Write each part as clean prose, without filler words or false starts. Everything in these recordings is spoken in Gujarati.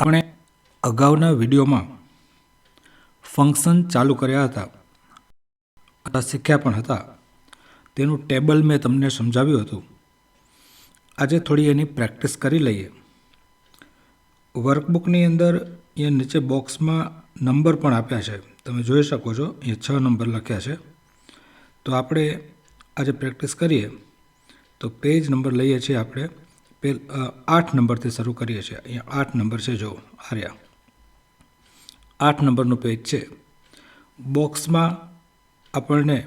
આપણે અગાઉના વિડીયોમાં ફંક્શન ચાલુ કર્યા હતા, શીખ્યા પણ હતા. તેનું ટેબલ મેં તમને સમજાવ્યું હતું. આજે થોડી એની પ્રેક્ટિસ કરી લઈએ. વર્કબુકની અંદર અહીંયા નીચે બોક્સમાં નંબર પણ આપ્યા છે, તમે જોઈ શકો છો. અહીંયા 6 નંબર લખ્યા છે. તો આપણે આજે પ્રેક્ટિસ કરીએ તો પેજ નંબર લઈએ છીએ આપણે 8 નંબરથી શરૂ કરીએ છીએ. અહીંયા 8 નંબર છે, જો આર્યા 8 નંબરનું પેજ છે. બોક્સમાં આપણને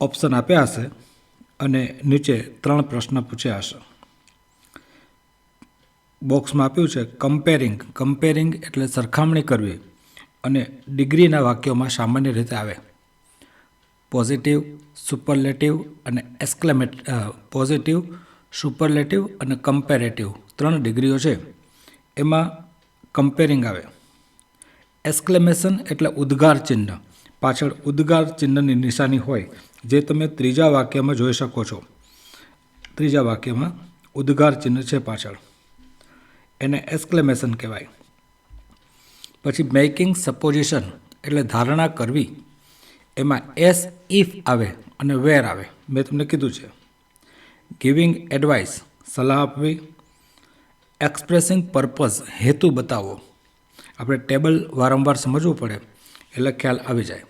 ઓપ્શન આપ્યા હશે અને નીચે 3 પ્રશ્ન પૂછ્યા હશે. બોક્સમાં આપ્યું છે કમ્પેરિંગ એટલે સરખામણી કરવી અને ડિગ્રીના વાક્યોમાં સામાન્ય રીતે આવે. પોઝિટિવ, સુપરલેટિવ અને સુપરલેટિવ અને કમ્પેરેટિવ 3 ડિગ્રીઓ છે. એમાં કમ્પેરિંગ આવે. એક્સક્લેમેશન એટલે ઉદ્ગાર ચિહ્ન, પાછળ ઉદ્ગાર ચિહ્નની નિશાની હોય, જે તમે ત્રીજા વાક્યમાં જોઈ શકો છો. ત્રીજા વાક્યમાં ઉદ્ગાર ચિહ્ન છે પાછળ, એને એક્સક્લેમેશન કહેવાય. પછી મેકિંગ સપોઝિશન એટલે ધારણા કરવી, એમાં એસ ઇફ આવે અને વેર આવે. મેં તમને કીધું છે. ગિવિંગ એડવાઇસ સલાહ આપવી. એક્સપ્રેસિંગ પર્પઝ હેતુ બતાવો. આપણે ટેબલ વારંવાર સમજવું પડે એટલે ખ્યાલ આવી જાય.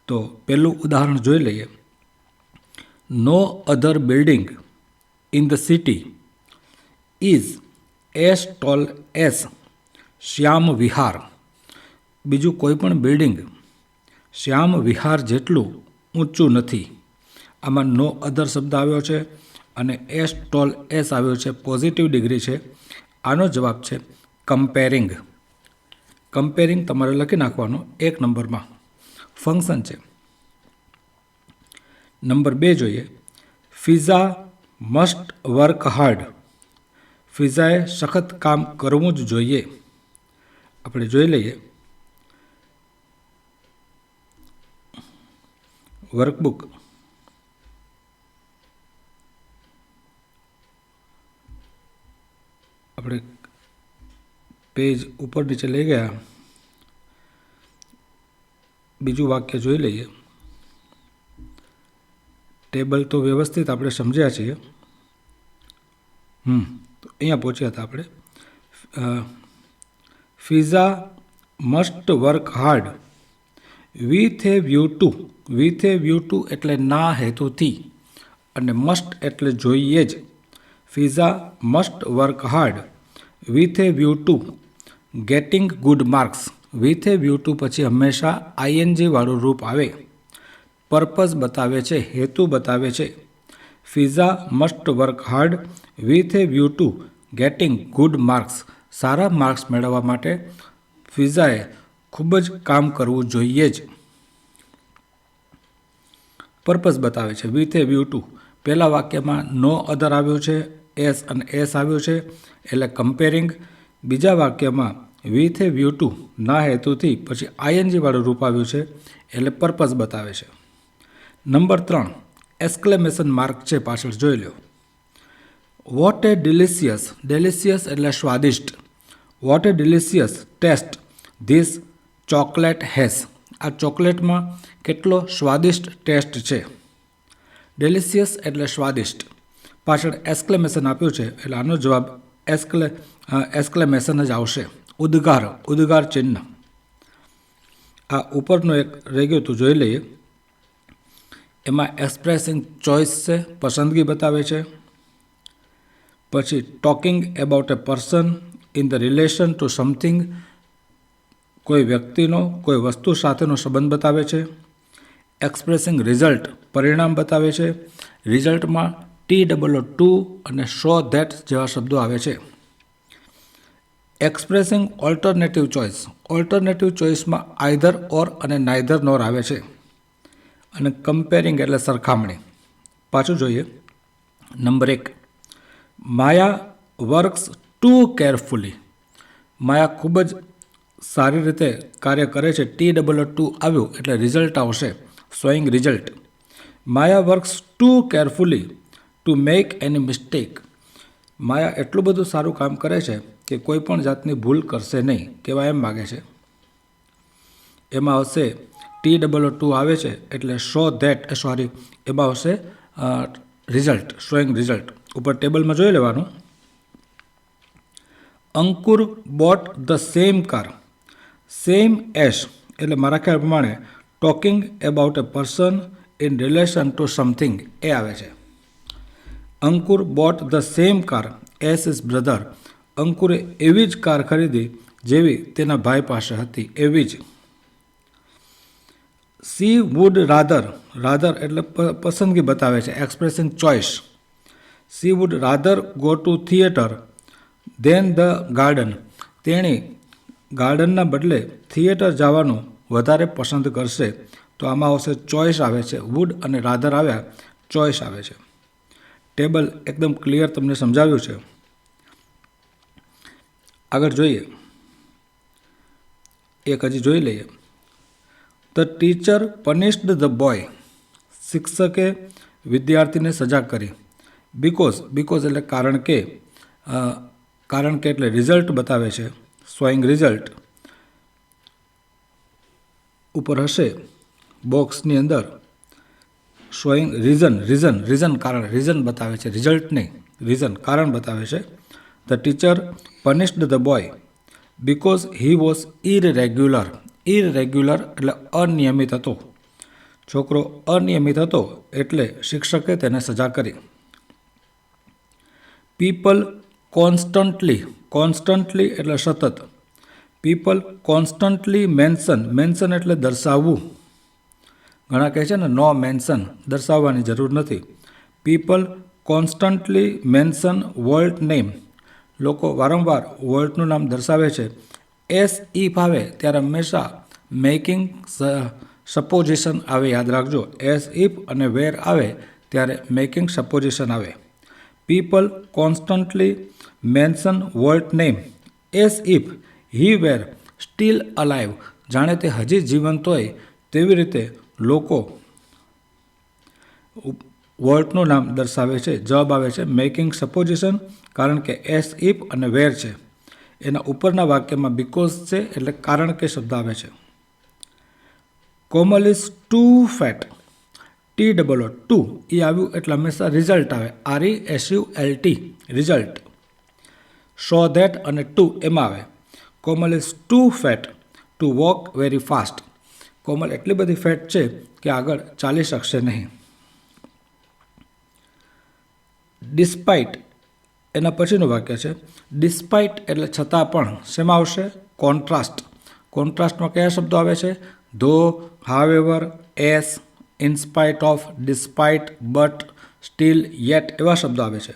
તો પહેલું ઉદાહરણ જોઈ લઈએ. No other building in the city is as tall as Shyam Vihar. બીજું કોઈ પણ બિલ્ડિંગ શ્યામ વિહાર જેટલું ઊંચું નથી. આમાં નો અધર શબ્દ આવ્યો છે અને એસ ટોલ એસ આવ્યો છે, પોઝિટિવ ડિગ્રી છે. આનો જવાબ છે કમ્પેરિંગ તમારે લખી નાખવાનું 1 નંબરમાં. ફંક્શન છે. નંબર 2 જોઈએ. ફિઝા મસ્ટ વર્ક હાર્ડ. ફિઝાએ સખત કામ કરવું જ જોઈએ. આપણે જોઈ લઈએ વર્કબુક. આપણે પેજ ઉપર નીચે લઈ ગયા. બીજું વાક્ય જોઈ લઈએ. ટેબલ તો વ્યવસ્થિત આપણે સમજ્યા છીએ. તો અહીંયા પહોંચ્યા હતા આપણે. Fiza must work hard with a view to એટલે ના હેતુથી અને મસ્ટ એટલે જોઈએ જ. Fiza must work hard with a view to getting good marks. With a view to પછી હંમેશા આઈએનજી વાળું રૂપ આવે. પર્પઝ બતાવે છે, હેતુ બતાવે છે. Fiza must work hard with a view to getting good marks. સારા માર્ક્સ મેળવવા માટે ફિઝાએ ખૂબ જ કામ કરવું જોઈએ જ. પર્પઝ બતાવે છે વિથ એ વ્યૂ ટુ. પહેલા વાક્યમાં નો અધર આવ્યું છે, એસ અને એસ આવ્યું છે એટલે કમ્પેરિંગ. બીજા વાક્યમાં વિથ એ વ્યૂ ટુ ના હેતુથી પછી આઈએનજી વાળું રૂપ આવ્યું છે એટલે પર્પઝ બતાવે છે. નંબર 3 એક્સક્લેમેશન માર્ક છે પાછળ, જોઈ લો. વોટ એ ડિલિશિયસ એટલે સ્વાદિષ્ટ. What a delicious taste this chocolate has. આ ચોકલેટમાં કેટલો સ્વાદિષ્ટ ટેસ્ટ છે. ડિલિશિયસ એટલે સ્વાદિષ્ટ, પાછળ એક્સક્લેમેશન આપ્યું છે એટલે આનો જવાબ એક્સક્લેમેશન જ આવશે. ઉદ્ગાર ચિહ્ન. આ ઉપરનું એક રહી ગયું તું, જોઈ લઈએ. એમાં એક્સપ્રેસિંગ ચોઇસ છે, પસંદગી બતાવે છે. પછી talking about a person in the relation to something, કોઈ વ્યક્તિનો કોઈ વસ્તુ સાથેનો સંબંધ બતાવે છે. એક્સપ્રેસિંગ રિઝલ્ટ પરિણામ બતાવે છે. રિઝલ્ટમાં TOO અને સો ધેટ જેવા શબ્દો આવે છે. એક્સપ્રેસિંગ ઓલ્ટરનેટિવ ચોઇસમાં આઈધર ઓર અને નાઈધર નોર આવે છે. અને કમ્પેરિંગ એટલે સરખામણી. પાછું જોઈએ. નંબર 1 માયા વર્ક્સ ટુ કેરફુલી. માયા ખૂબ જ સારી રીતે કાર્ય કરે છે. TOO આવ્યું એટલે રિઝલ્ટ આવશે, showing result. Maya works too carefully to make any mistake. Maya એટલું બધું સારું કામ કરે છે કે કોઈ પણ જાતની ભૂલ કરશે નહીં, કહેવા એમ માગે છે. એમાં આવશે TOO આવે છે એટલે શો ધેટ, એમાં આવશે રિઝલ્ટ, શોઈંગ રિઝલ્ટ. ઉપર ટેબલમાં જોઈ લેવાનું. Ankur bought the same car. Same as એટલે મારા ખ્યાલ પ્રમાણે talking about a person in relation to something એ આવે છે. Ankur bought the same car as his brother. અંકુરે એવી જ કાર ખરીદી જેવી તેના ભાઈ પાસે હતી, એવી જ. સી વુડ રાધર, રાધર એટલે પસંદગી બતાવે છે, expressing choice. She would rather go to theatre than the garden. તેણી ગાર્ડનના બદલે થિયેટર જવાનું વધારે પસંદ કરશે. તો આમાં આવશે ચોઇસ આવે છે, વુડ અને રાધર આવ્યા, ચોઇસ આવે છે. ટેબલ એકદમ ક્લિયર તમને સમજાવ્યું છે. આગળ જોઈએ, એક હજી જોઈ લઈએ. The teacher punished the boy. શિક્ષકે વિદ્યાર્થીને સજા કરી. બીકોઝ એટલે કારણ કે, એટલે રિઝલ્ટ બતાવે છે, શોઈંગ રિઝલ્ટ. ઉપર હશે બોક્સની અંદર શોઈંગ રીઝન કારણ, રીઝન બતાવે છે, રિઝલ્ટ નહીં, રીઝન કારણ બતાવે છે. The teacher punished the boy because he was irregular. Irregular એટલે અનિયમિત હતો. છોકરો અનિયમિત હતો એટલે શિક્ષકે તેને સજા કરી. પીપલ કોન્સ્ટન્ટલી એટલે સતત. પીપલ કોન્સ્ટન્ટલી મેન્શન એટલે દર્શાવવું. ઘણા કહે છે ને નો મેન્શન, દર્શાવવાની જરૂર નથી. People constantly mention world name. લોકો વારંવાર વર્લ્ડનું નામ દર્શાવે છે. એસ ઇફ આવે ત્યારે હંમેશા મેકિંગ સપોઝિશન આવે, યાદ રાખજો. એસ ઇફ અને વેર આવે ત્યારે મેકિંગ સપોઝિશન આવે. People constantly mention world name as if he were still alive. જાણે તે હજી જીવંત હોય તેવી રીતે લોકો વર્લ્ડનું નામ દર્શાવે છે. જવાબ આવે છે મેકિંગ સપોઝિશન, કારણ કે એસ ઇફ અને વેર છે. એના ઉપરના વાક્યમાં બીકોઝ છે એટલે કારણ કે શબ્દ આવે છે. Komal is too fat. TOO એ આવ્યું એટલે હંમેશા રિઝલ્ટ આવે, RESULT, રિઝલ્ટ. શો ધેટ અને ટુ એમાં આવે. Komal is too fat to walk very fast. Komal એટલી બધી ફેટ છે કે આગળ ચાલી શકશે નહીં. ડિસ્પાઇટ એના પછીનું વાક્ય છે. ડિસ્પાઇટ એટલે છતાં પણ. શેમાં આવશે? કોન્ટ્રાસ્ટ. કોન્ટ્રાસ્ટમાં કયા શબ્દો આવે છે? Though, however, as, in spite of, despite, but, still, yet એવા શબ્દો આવે છે.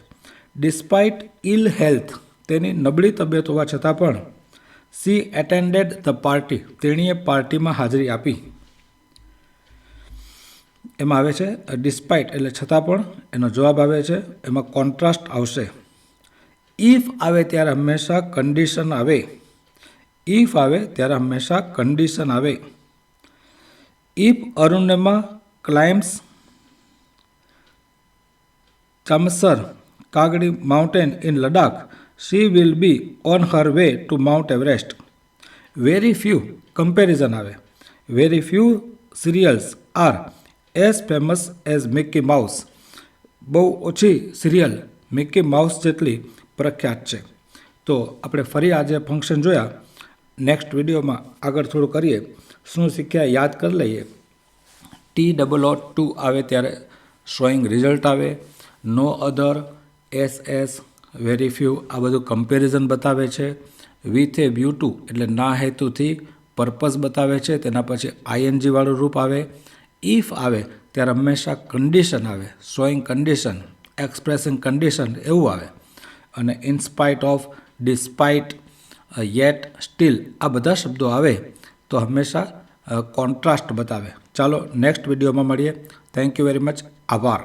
ડિસ્પાઇટ ઇલ હેલ્થ, તેની નબળી તબિયત હોવા છતાં પણ. સી એટેન્ડેડ ધ પાર્ટી, તેણીએ પાર્ટીમાં હાજરી આપી. એમાં આવે છે ડિસ્પાઇટ એટલે છતાં પણ. એનો જવાબ આવે છે એમાં કોન્ટ્રાસ્ટ આવશે. ઇફ આવે ત્યારે હંમેશા કન્ડિશન આવે. ઇફ આવે ત્યારે હંમેશા કન્ડિશન આવે. ઇફ અરુણિમા ક્લાઇમ્સ ચામસર કાગડી mountain in Ladakh, she will be on her way to Mount Everest. Very few comparison આવે. Very few serials are as famous as Mickey Mouse. બહુ ઓછી સિરિયલ મિકી માઉસ જેટલી પ્રખ્યાત છે. તો આપણે ફરી આજે ફંક્શન જોયા. નેક્સ્ટ વિડીયોમાં આગળ થોડું કરીએ. શું શીખ્યા યાદ કરી લઈએ. TOO આવે ત્યારે શોઈંગ રિઝલ્ટ આવે. નો અધર, એસ, વેરી ફ્યુ આ બધું કમ્પેરિઝન બતાવે છે. વિથ એ વ્યૂ ટુ એટલે ના હેતુથી પર્પઝ બતાવે છે. તેના પછી ING વાળું રૂપ આવે. ઇફ આવે ત્યારે હંમેશા કન્ડિશન આવે. શોઈંગ કન્ડિશન, એક્સપ્રેસિંગ કન્ડિશન એવું આવે. અને ઇનસ્પાઇટ ઓફ, ડિસ્પાઇટ, યેટ, સ્ટીલ આ બધા શબ્દો આવે તો હંમેશા કોન્ટ્રાસ્ટ બતાવે. ચાલો નેક્સ્ટ વિડીયોમાં મળીએ. Thank you very much. આભાર.